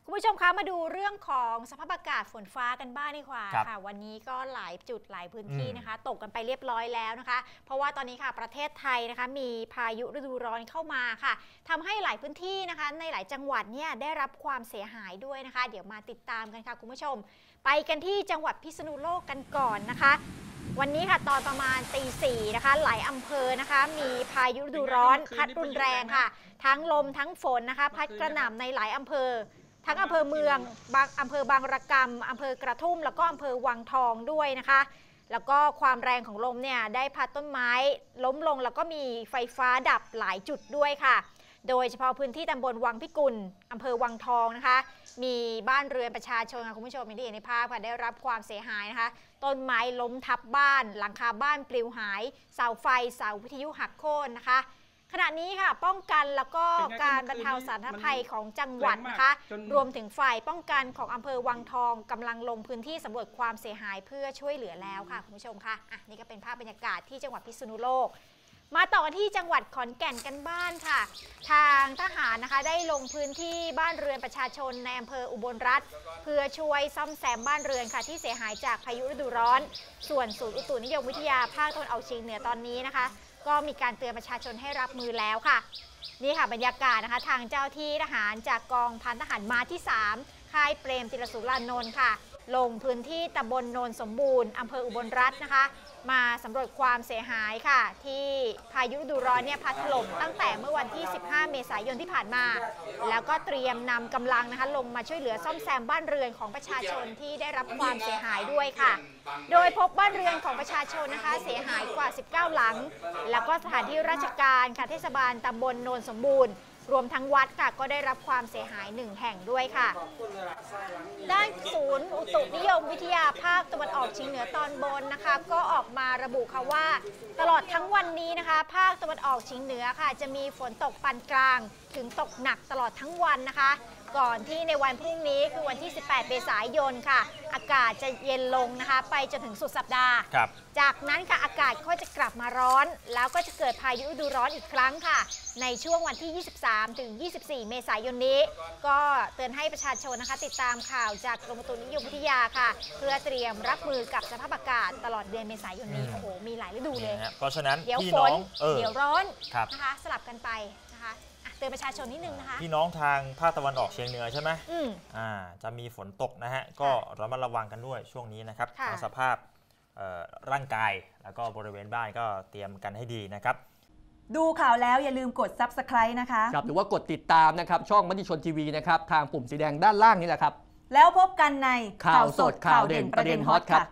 คุณผู้ชมคะมาดูเรื่องของสภาพอากาศฝนฟ้ากันบ้างดีกว่าค่ะวันนี้ก็หลายจุดหลายพื้นที่นะคะตกกันไปเรียบร้อยแล้วนะคะเพราะว่าตอนนี้ค่ะประเทศไทยนะคะมีพายุฤดูร้อนเข้ามาค่ะทำให้หลายพื้นที่นะคะในหลายจังหวัดเนี่ยได้รับความเสียหายด้วยนะคะเดี๋ยวมาติดตามกันค่ะคุณผู้ชมไปกันที่จังหวัดพิษณุโลกกันก่อนนะคะวันนี้ค่ะตอนประมาณตีสี่นะคะหลายอำเภอนะคะมีพายุฤดูร้อนพัดรุนแรงค่ะทั้งลมทั้งฝนนะคะพัดกระหน่ำในหลายอำเภอทั้งอำเภอเมืองอำเภอบางระกำอำเภอกระทุ่มแล้วก็อำเภอวังทองด้วยนะคะแล้วก็ความแรงของลมเนี่ยได้พัดต้นไม้ล้มลงแล้วก็มีไฟฟ้าดับหลายจุดด้วยค่ะโดยเฉพาะพื้นที่ตำบลวังพิกุลอำเภอวังทองนะคะมีบ้านเรือนประชาชนค่ะคุณผู้ชมอย่างที่เห็นในภาพค่ะได้รับความเสียหายนะคะต้นไม้ล้มทับบ้านหลังคาบ้านปลิวหายเสาไฟเสาวิทยุหักโค่นนะคะขณะนี้ค่ะป้องกันแล้วก็การบรรเทาสาธารณภัยของจังหวัดนะคะรวมถึงฝ่ายป้องกันของอำเภอวังทองกำลังลงพื้นที่สำรวจความเสียหายเพื่อช่วยเหลือแล้วค่ะคุณผู้ชมค่ะนี่ก็เป็นภาพบรรยากาศที่จังหวัดพิษณุโลกมาต่อกันที่จังหวัดขอนแก่นกันบ้านค่ะทางทหารนะคะได้ลงพื้นที่บ้านเรือนประชาชนในอำเภออุบลรัตน์เพื่อช่วยซ่อมแซมบ้านเรือนค่ะที่เสียหายจากพายุฤดูร้อนส่วนศูนย์อุตุนิยมวิทยาภาคตะวันออกเฉียงเหนือตอนนี้นะคะก็มีการเตือนประชาชนให้รับมือแล้วค่ะนี่ค่ะบรรยากาศนะคะทางเจ้าที่ทหารจากกองพันทหารม้าที่3ค่ายเปรมติรสุรานนท์ค่ะลงพื้นที่ตำบลโนนสมบูรณ์อำเภออุบลรัตน์นะคะมาสำรวจความเสียหายค่ะที่พายุฤดูร้อนเนี่ยพัดถล่มตั้งแต่เมื่อวันที่15 เมษายนที่ผ่านมาแล้วก็เตรียมนำกำลังนะคะลงมาช่วยเหลือซ่อมแซมบ้านเรือนของประชาชนที่ได้รับความเสียหายด้วยค่ะโดยพบบ้านเรือนของประชาชนนะคะเสียหายกว่า19หลังแล้วก็สถานที่ราชการค่ะเทศบาลตำบลโนนสมบูรณ์รวมทั้งวัดค่ะก็ได้รับความเสียหาย1แห่งด้วยค่ะด้านศูนย์อุตุนิยมวิทยาภาคตะวันออกเฉียงเหนือตอนบนนะคะก็ออกมาระบุค่ะว่าตลอดทั้งวันนี้นะคะภาคตะวันออกเฉียงเหนือค่ะจะมีฝนตกปานกลางถึงตกหนักตลอดทั้งวันนะคะก่อนที่ในวันพรุ่งนี้คือวันที่18 เมษายนค่ะอากาศจะเย็นลงนะคะไปจนถึงสุดสัปดาห์จากนั้นค่ะอากาศก็จะกลับมาร้อนแล้วก็จะเกิดพายุฤดูร้อนอีกครั้งค่ะในช่วงวันที่23 ถึง 24 เมษายนนี้ก็เตือนให้ประชาชนนะคะติดตามข่าวจากกรมอุตุนิยมวิทยาค่ะเพื่อเตรียมรับมือกับสภาพอากาศตลอดเดือนเมษายนนี้โอ้โหมีหลายฤดูเลยเพราะฉะนั้นเดี๋ยวฝนเดี๋ยวร้อนนะคะสลับกันไปนะคะเตือนประชาชนนิดนึงนะคะพี่น้องทางภาคตะวันออกเฉียงเหนือใช่ไหมจะมีฝนตกนะฮะก็ระมัดระวังกันด้วยช่วงนี้นะครับทั้งสภาพร่างกายแล้วก็บริเวณบ้านก็เตรียมกันให้ดีนะครับดูข่าวแล้วอย่าลืมกด Subscribe นะคะครับหรือว่ากดติดตามนะครับช่องมติชนทีวีนะครับทางปุ่มสีแดงด้านล่างนี่แหละครับแล้วพบกันในข่าวสดข่าวเด่นประเด็นฮอตครับ